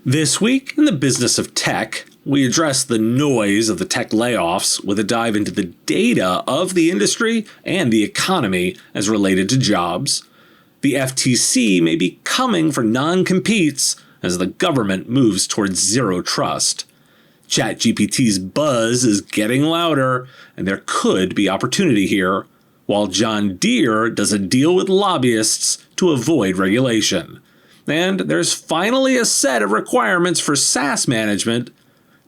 This week in the business of tech, we address the noise of the tech layoffs with a dive into the data of the industry and the economy as related to jobs. The FTC may be coming for non-competes as the government moves towards zero trust. ChatGPT's buzz is getting louder, and there could be opportunity here, while John Deere does a deal with lobbyists to avoid regulation. And there's finally a set of requirements for SaaS management,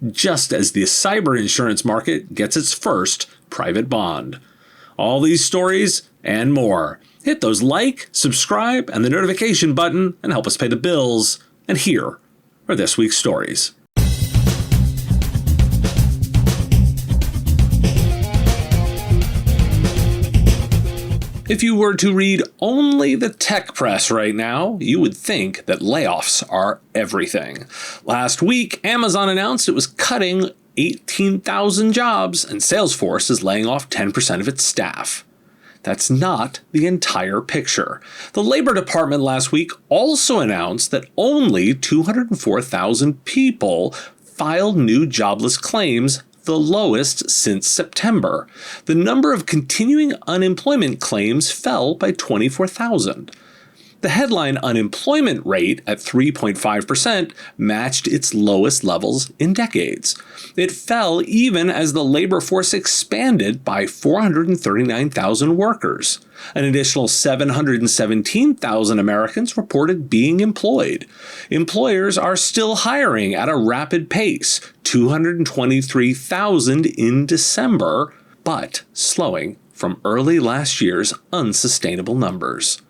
just as the cyber insurance market gets its first private bond. All these stories and more. Hit those like, subscribe, and the notification button and help us pay the bills. And here are this week's stories. If you were to read only the tech press right now, you would think that layoffs are everything. Last week, Amazon announced it was cutting 18,000 jobs, and Salesforce is laying off 10% of its staff. That's not the entire picture. The Labor Department last week also announced that only 204,000 people filed new jobless claims, the lowest since September. The number of continuing unemployment claims fell by 24,000. The headline unemployment rate at 3.5% matched its lowest levels in decades. It fell even as the labor force expanded by 439,000 workers. An additional 717,000 Americans reported being employed. Employers are still hiring at a rapid pace, 223,000 in December, but slowing from early last year's unsustainable numbers.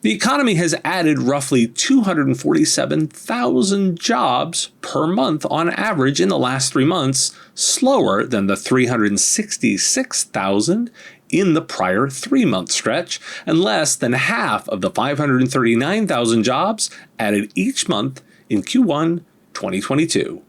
The economy has added roughly 247,000 jobs per month on average in the last 3 months, slower than the 366,000 in the prior 3-month stretch, and less than half of the 539,000 jobs added each month in Q1 2022.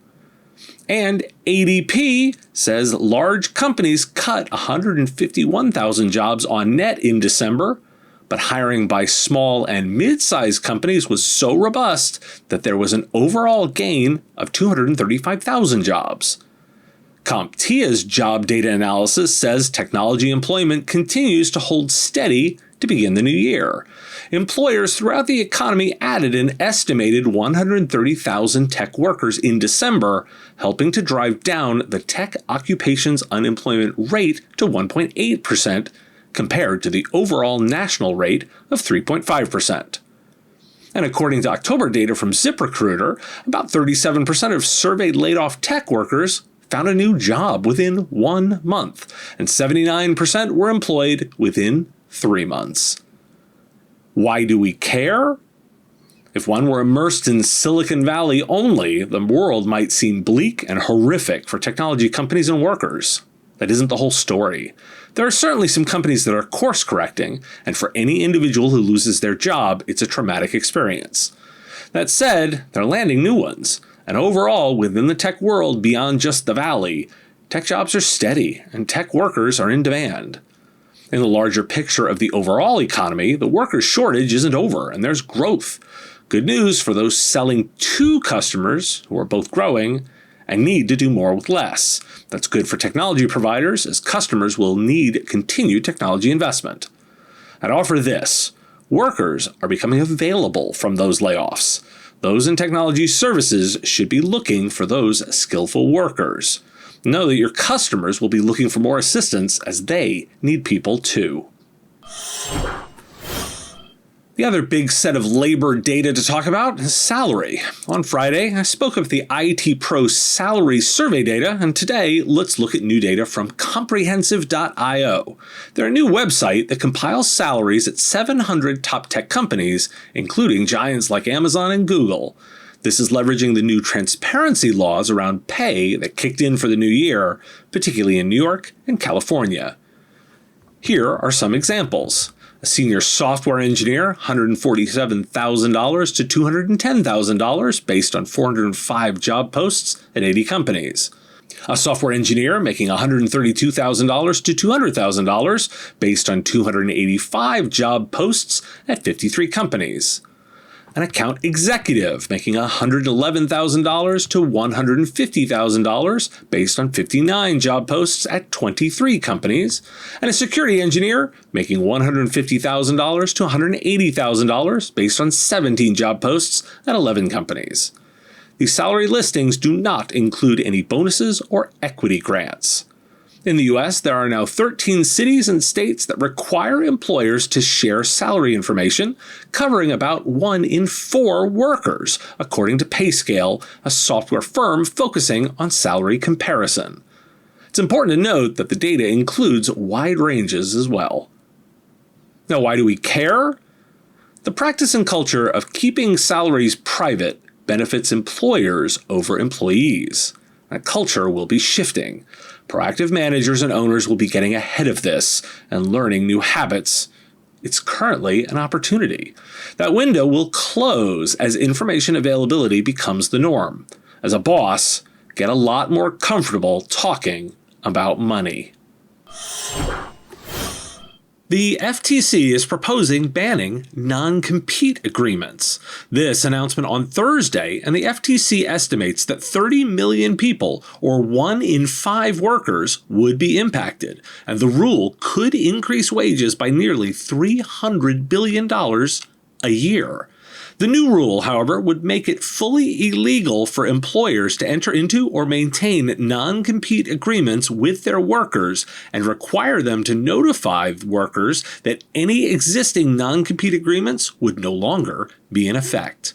And ADP says large companies cut 151,000 jobs on net in December, but hiring by small and mid-sized companies was so robust that there was an overall gain of 235,000 jobs. CompTIA's job data analysis says technology employment continues to hold steady to begin the new year. Employers throughout the economy added an estimated 130,000 tech workers in December, helping to drive down the tech occupations unemployment rate to 1.8%, compared to the overall national rate of 3.5%. And according to October data from ZipRecruiter, about 37% of surveyed laid-off tech workers found a new job within 1 month, and 79% were employed within 3 months. Why do we care? If one were immersed in Silicon Valley only, the world might seem bleak and horrific for technology companies and workers. That isn't the whole story. There are certainly some companies that are course correcting, and for any individual who loses their job, it's a traumatic experience. That said, they're landing new ones, and overall, within the tech world beyond just the valley, tech jobs are steady and tech workers are in demand. In the larger picture of the overall economy, the worker shortage isn't over, and there's growth. Good news for those selling to customers who are both growing and need to do more with less. That's good for technology providers, as customers will need continued technology investment. I'd offer this: workers are becoming available from those layoffs. Those in technology services should be looking for those skillful workers. Know that your customers will be looking for more assistance as they need people too. The other big set of labor data to talk about is salary. On Friday, I spoke of the IT Pro salary survey data, and today let's look at new data from Comprehensive.io. They're a new website that compiles salaries at 700 top tech companies, including giants like Amazon and Google. This is leveraging the new transparency laws around pay that kicked in for the new year, particularly in New York and California. Here are some examples. A senior software engineer, $147,000 to $210,000 based on 405 job posts at 80 companies. A software engineer making $132,000 to $200,000 based on 285 job posts at 53 companies. an account executive making $111,000 to $150,000 based on 59 job posts at 23 companies, and a security engineer making $150,000 to $180,000 based on 17 job posts at 11 companies. These salary listings do not include any bonuses or equity grants. In the US, there are now 13 cities and states that require employers to share salary information, covering about 1 in 4 workers, according to PayScale, a software firm focusing on salary comparison. It's important to note that the data includes wide ranges as well. Now, why do we care? The practice and culture of keeping salaries private benefits employers over employees. That culture will be shifting. Proactive managers and owners will be getting ahead of this and learning new habits. It's currently an opportunity. That window will close as information availability becomes the norm. As a boss, get a lot more comfortable talking about money. The FTC is proposing banning non-compete agreements. This announcement on Thursday, and the FTC estimates that 30 million people, or 1 in 5 workers, would be impacted, and the rule could increase wages by nearly $300 billion a year. The new rule, however, would make it fully illegal for employers to enter into or maintain non-compete agreements with their workers and require them to notify workers that any existing non-compete agreements would no longer be in effect.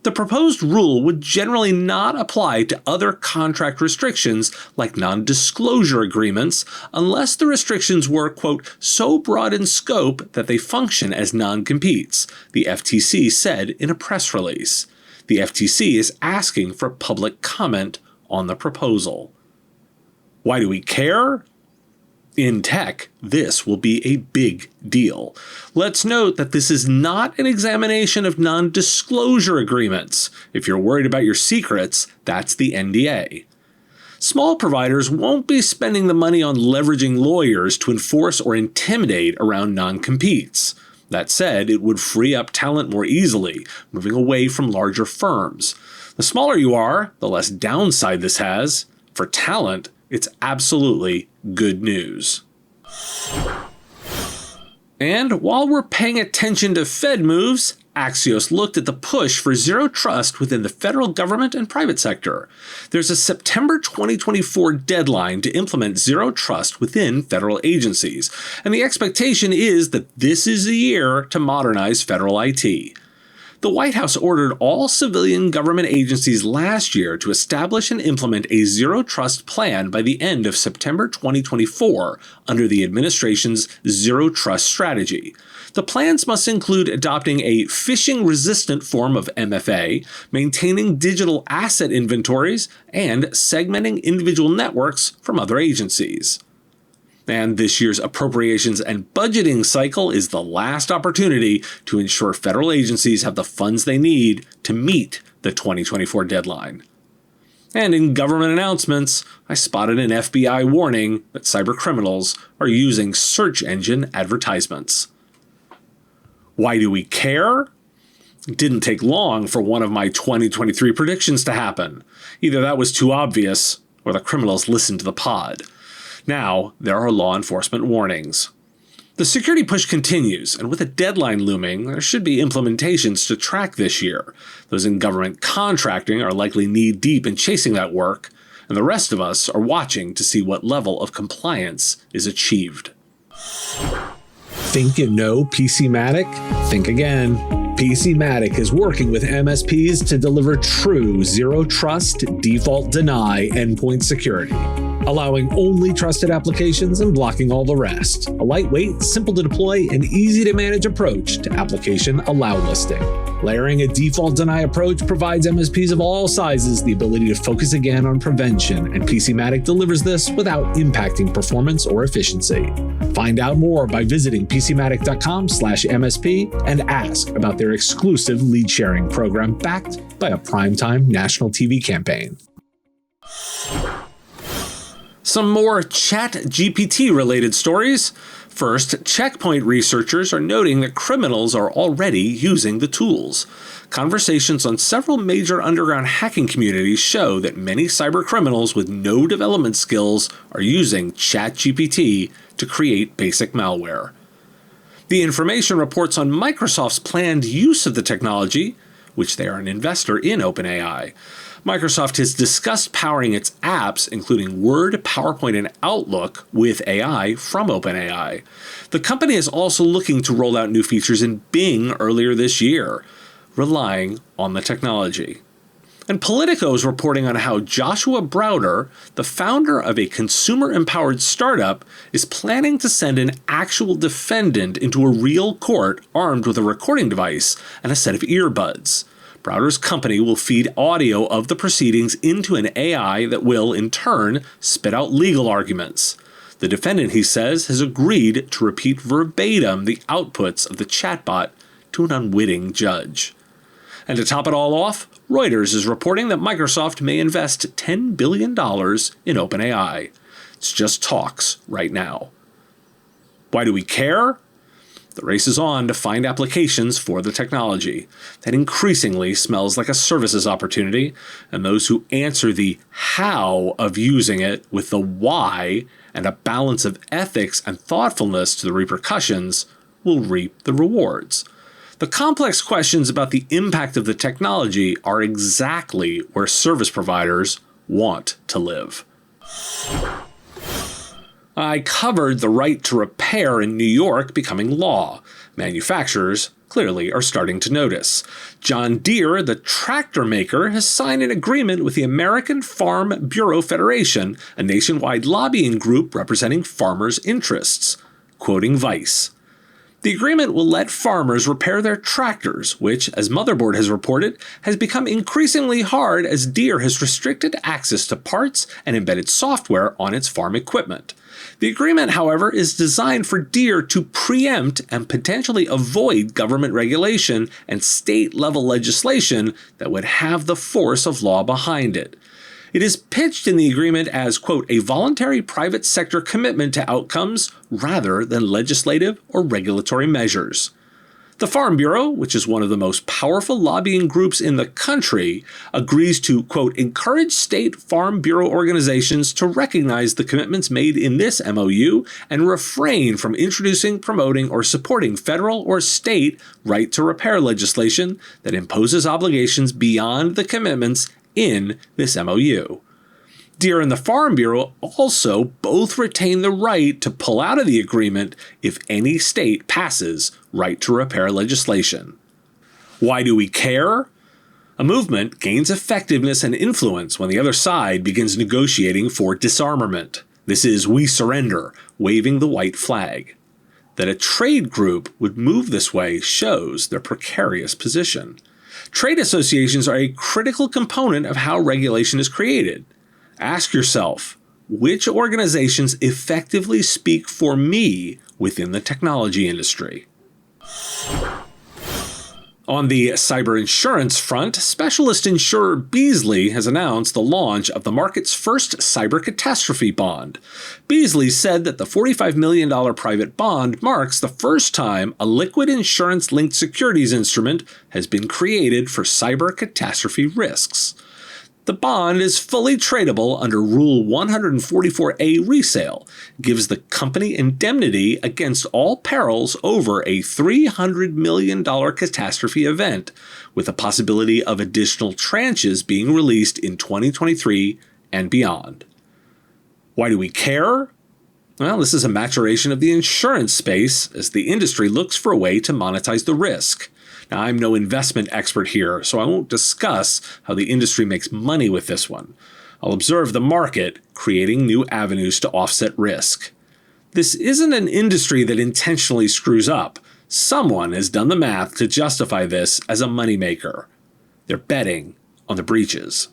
The proposed rule would generally not apply to other contract restrictions like non-disclosure agreements unless the restrictions were, quote, so broad in scope that they function as non-competes, the FTC said in a press release. The FTC is asking for public comment on the proposal. Why do we care? In tech, this will be a big deal. Let's note that this is not an examination of non-disclosure agreements. If you're worried about your secrets, that's the NDA. Small providers won't be spending the money on leveraging lawyers to enforce or intimidate around non-competes. That said, it would free up talent more easily, moving away from larger firms. The smaller you are, the less downside this has. For talent, it's absolutely good news. And while we're paying attention to Fed moves, Axios looked at the push for zero trust within the federal government and private sector. There's a September 2024 deadline to implement zero trust within federal agencies, and the expectation is that this is the year to modernize federal IT. The White House ordered all civilian government agencies last year to establish and implement a zero trust plan by the end of September 2024 under the administration's zero trust strategy. The plans must include adopting a phishing-resistant form of MFA, maintaining digital asset inventories, and segmenting individual networks from other agencies. And this year's appropriations and budgeting cycle is the last opportunity to ensure federal agencies have the funds they need to meet the 2024 deadline. And in government announcements, I spotted an FBI warning that cybercriminals are using search engine advertisements. Why do we care? It didn't take long for one of my 2023 predictions to happen. Either that was too obvious, or the criminals listened to the pod. Now, there are law enforcement warnings. The security push continues, and with a deadline looming, there should be implementations to track this year. Those in government contracting are likely knee-deep in chasing that work, and the rest of us are watching to see what level of compliance is achieved. Think you know PC Matic? Think again. PC Matic is working with MSPs to deliver true zero-trust, default-deny endpoint security, allowing only trusted applications and blocking all the rest. A lightweight, simple-to-deploy, and easy-to-manage approach to application allow listing. Layering a default-deny approach provides MSPs of all sizes the ability to focus again on prevention, and PC Matic delivers this without impacting performance or efficiency. Find out more by visiting PCMatic.com/MSP and ask about their exclusive lead sharing program backed by a primetime national TV campaign. Some more ChatGPT related stories. First, Checkpoint researchers are noting that criminals are already using the tools. Conversations on several major underground hacking communities show that many cyber criminals with no development skills are using ChatGPT to create basic malware. The information reports on Microsoft's planned use of the technology, which they are an investor in OpenAI. Microsoft has discussed powering its apps, including Word, PowerPoint, and Outlook, with AI from OpenAI. The company is also looking to roll out new features in Bing earlier this year, relying on the technology. And Politico is reporting on how Joshua Browder, the founder of a consumer-empowered startup, is planning to send an actual defendant into a real court armed with a recording device and a set of earbuds. Browder's company will feed audio of the proceedings into an AI that will, in turn, spit out legal arguments. The defendant, he says, has agreed to repeat verbatim the outputs of the chatbot to an unwitting judge. And to top it all off, Reuters is reporting that Microsoft may invest $10 billion in OpenAI. It's just talks right now. Why do we care? The race is on to find applications for the technology. That increasingly smells like a services opportunity, and those who answer the how of using it with the why and a balance of ethics and thoughtfulness to the repercussions will reap the rewards. The complex questions about the impact of the technology are exactly where service providers want to live. I covered the right to repair in New York becoming law. Manufacturers clearly are starting to notice. John Deere, the tractor maker, has signed an agreement with the American Farm Bureau Federation, a nationwide lobbying group representing farmers' interests. Quoting Vice, "The agreement will let farmers repair their tractors, which, as Motherboard has reported, has become increasingly hard as Deere has restricted access to parts and embedded software on its farm equipment. The agreement, however, is designed for Deere to preempt and potentially avoid government regulation and state-level legislation that would have the force of law behind it. It is pitched in the agreement as, quote, a voluntary private sector commitment to outcomes rather than legislative or regulatory measures. The Farm Bureau, which is one of the most powerful lobbying groups in the country, agrees to, quote, encourage state Farm Bureau organizations to recognize the commitments made in this MOU and refrain from introducing, promoting, or supporting federal or state right to repair legislation that imposes obligations beyond the commitments in this MOU. Deere and the Farm Bureau also both retain the right to pull out of the agreement if any state passes right to repair legislation. Why do we care? A movement gains effectiveness and influence when the other side begins negotiating for disarmament. This is we surrender, waving the white flag. That a trade group would move this way shows their precarious position. Trade associations are a critical component of how regulation is created. Ask yourself, which organizations effectively speak for me within the technology industry? On the cyber insurance front, specialist insurer Beazley has announced the launch of the market's first cyber catastrophe bond. Beazley said that the $45 million private bond marks the first time a liquid insurance-linked securities instrument has been created for cyber catastrophe risks. The bond is fully tradable under Rule 144A resale, gives the company indemnity against all perils over a $300 million catastrophe event, with the possibility of additional tranches being released in 2023 and beyond. Why do we care? Well, this is a maturation of the insurance space as the industry looks for a way to monetize the risk. Now, I'm no investment expert here, so I won't discuss how the industry makes money with this one. I'll observe the market creating new avenues to offset risk. This isn't an industry that intentionally screws up. Someone has done the math to justify this as a moneymaker. They're betting on the breaches.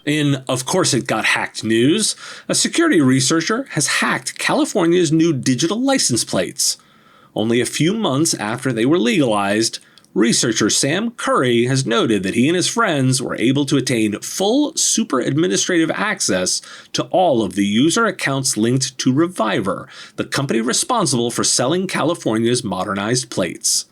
In Of Course It Got Hacked news, a security researcher has hacked California's new digital license plates. Only a few months after they were legalized, Researcher Sam Curry has noted that he and his friends were able to attain full super administrative access to all of the user accounts linked to Reviver, the company responsible for selling California's modernized plates.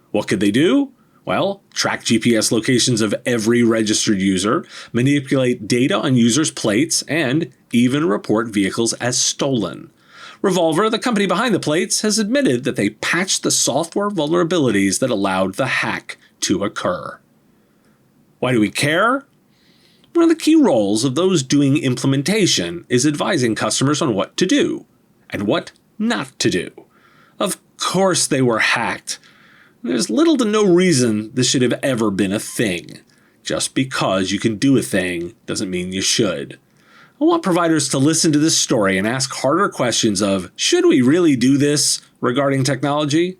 What could they do? Well, track GPS locations of every registered user, manipulate data on users' plates, and even report vehicles as stolen. Revolver, the company behind the plates, has admitted that they patched the software vulnerabilities that allowed the hack to occur. Why do we care? One of the key roles of those doing implementation is advising customers on what to do and what not to do. Of course they were hacked. There's little to no reason this should have ever been a thing. Just because you can do a thing doesn't mean you should. I want providers to listen to this story and ask harder questions of, should we really do this regarding technology?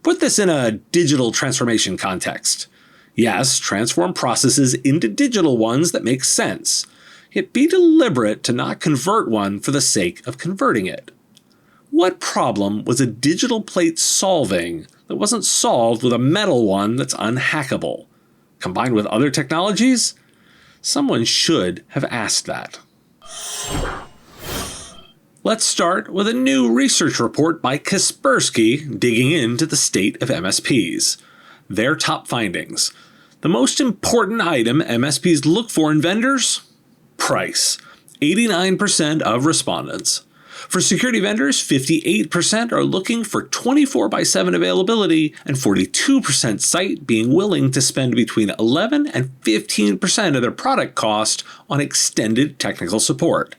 Put this in a digital transformation context. Yes, transform processes into digital ones that make sense. Yet be deliberate to not convert one for the sake of converting it. What problem was a digital plate solving that wasn't solved with a metal one that's unhackable? Combined with other technologies? Someone should have asked that. Let's start with a new research report by Kaspersky digging into the state of MSPs. Their top findings. The most important item MSPs look for in vendors? Price. 89% of respondents. For security vendors, 58% are looking for 24/7 availability and 42% cite being willing to spend between 11 and 15% of their product cost on extended technical support.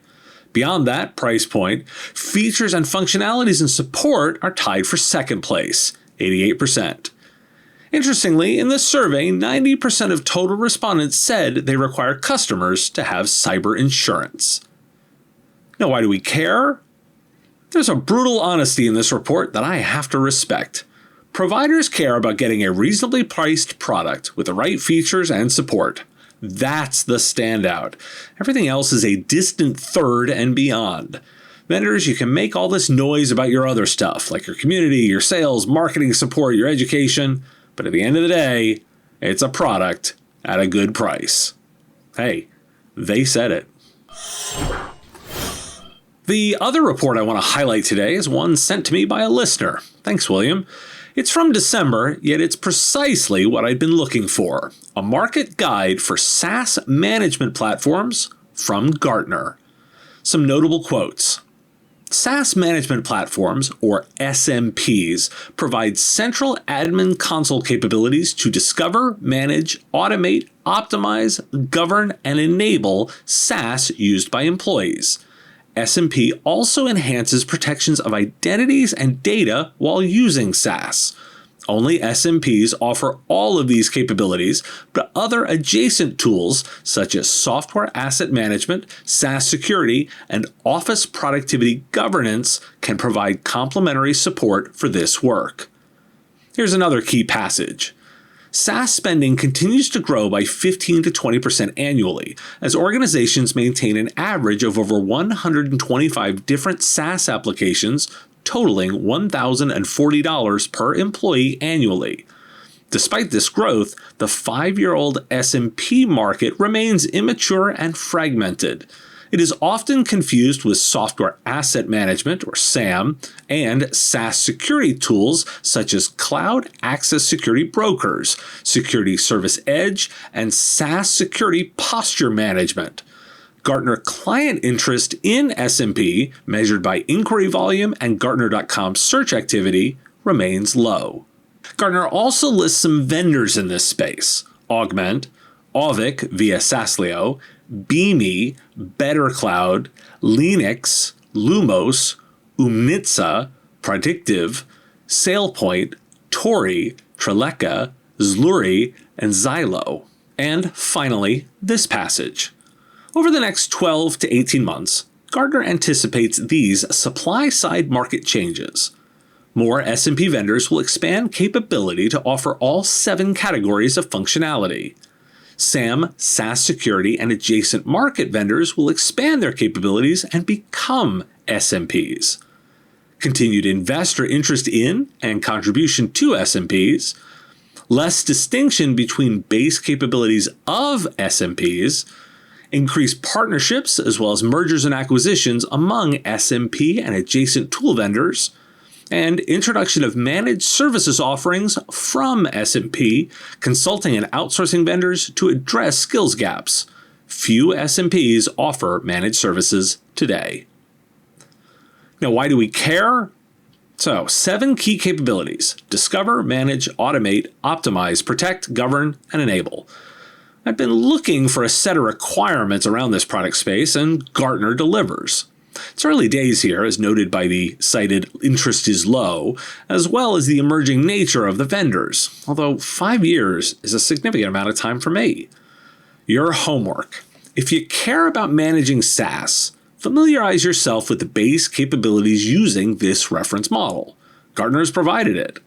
Beyond that price point, features and functionalities and support are tied for second place, 88%. Interestingly, in this survey, 90% of total respondents said they require customers to have cyber insurance. Now, why do we care? There's a brutal honesty in this report that I have to respect. Providers care about getting a reasonably priced product with the right features and support. That's the standout. Everything else is a distant third and beyond. Vendors, you can make all this noise about your other stuff, like your community, your sales, marketing support, your education, but at the end of the day, it's a product at a good price. Hey, they said it. The other report I want to highlight today is one sent to me by a listener. Thanks, William. It's from December, yet it's precisely what I'd been looking for. A market guide for SaaS management platforms from Gartner. Some notable quotes. SaaS management platforms, or SMPs, provide central admin console capabilities to discover, manage, automate, optimize, govern, and enable SaaS used by employees. SMP also enhances protections of identities and data while using SaaS. Only SMPs offer all of these capabilities, but other adjacent tools such as software asset management, SaaS security, and office productivity governance can provide complementary support for this work. Here's another key passage. SaaS spending continues to grow by 15 to 20% annually as organizations maintain an average of over 125 different SaaS applications totaling $1,040 per employee annually. Despite this growth, the 5-year-old SMP market remains immature and fragmented. It is often confused with software asset management, or SAM, and SaaS security tools such as Cloud Access Security Brokers, Security Service Edge, and SaaS Security Posture Management. Gartner client interest in SMP, measured by inquiry volume and Gartner.com search activity, remains low. Gartner also lists some vendors in this space: Augment, Auvic via Saslio, Beame, BetterCloud, Linux, Lumos, Umnitsa, Predictive, SailPoint, Tori, Treleka, Zluri, and Xylo. And finally, this passage. Over the next 12 to 18 months, Gartner anticipates these supply-side market changes. More SMP vendors will expand capability to offer all 7 categories of functionality. SAM, SaaS security, and adjacent market vendors will expand their capabilities and become SMPs. Continued investor interest in and contribution to SMPs. less distinction between base capabilities of SMPs, increased partnerships as well as mergers and acquisitions among SMP and adjacent tool vendors, and introduction of managed services offerings from SMP, consulting and outsourcing vendors to address skills gaps. Few SMPs offer managed services today. Now, why do we care? So, 7 key capabilities: discover, manage, automate, optimize, protect, govern, and enable. I've been looking for a set of requirements around this product space, and Gartner delivers. It's early days here, as noted by the cited interest is low, as well as the emerging nature of the vendors, although 5 years is a significant amount of time for me. Your homework. If you care about managing SaaS, familiarize yourself with the base capabilities using this reference model. Gartner has provided it.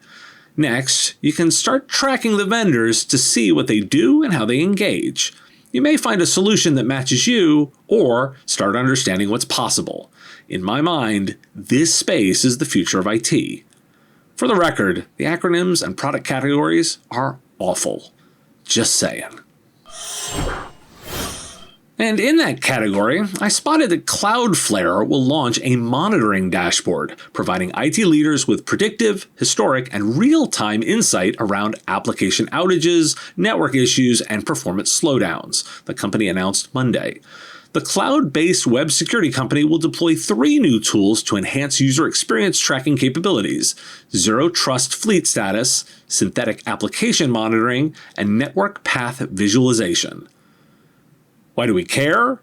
Next, you can start tracking the vendors to see what they do and how they engage. You may find a solution that matches you, or start understanding what's possible. In my mind, this space is the future of IT. For the record, the acronyms and product categories are awful. Just saying. And in that category, I spotted that CloudFlare will launch a monitoring dashboard, providing IT leaders with predictive, historic, and real-time insight around application outages, network issues, and performance slowdowns, the company announced Monday. The cloud-based web security company will deploy 3 new tools to enhance user experience tracking capabilities: Zero Trust Fleet Status, Synthetic Application Monitoring, and Network Path Visualization. Why do we care?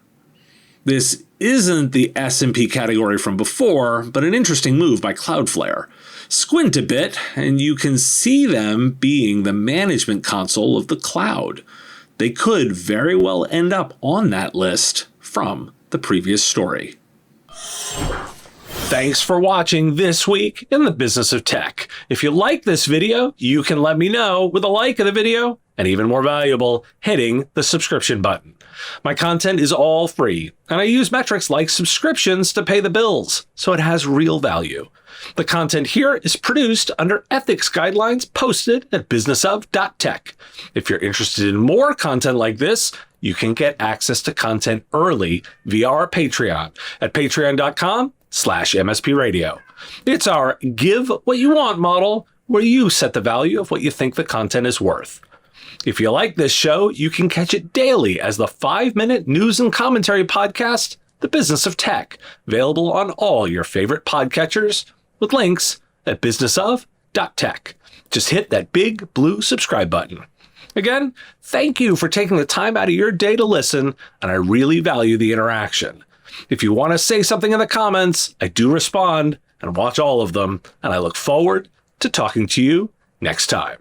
This isn't the SMP category from before, but an interesting move by CloudFlare. Squint a bit, and you can see them being the management console of the cloud. They could very well end up on that list from the previous story. Thanks for watching This Week in the Business of Tech. If you like this video, you can let me know with a like of the video, and even more valuable, hitting the subscription button. My content is all free, and I use metrics like subscriptions to pay the bills, so it has real value. The content here is produced under ethics guidelines posted at businessof.tech. If you're interested in more content like this, you can get access to content early via our Patreon at patreon.com/MSP Radio. It's our give what you want model, where you set the value of what you think the content is worth. If you like this show, you can catch it daily as the 5-minute news and commentary podcast, The Business of Tech, available on all your favorite podcatchers, with links at businessof.tech. Just hit that big blue subscribe button. Again, thank you for taking the time out of your day to listen, and I really value the interaction. If you want to say something in the comments, I do respond and watch all of them, and I look forward to talking to you next time.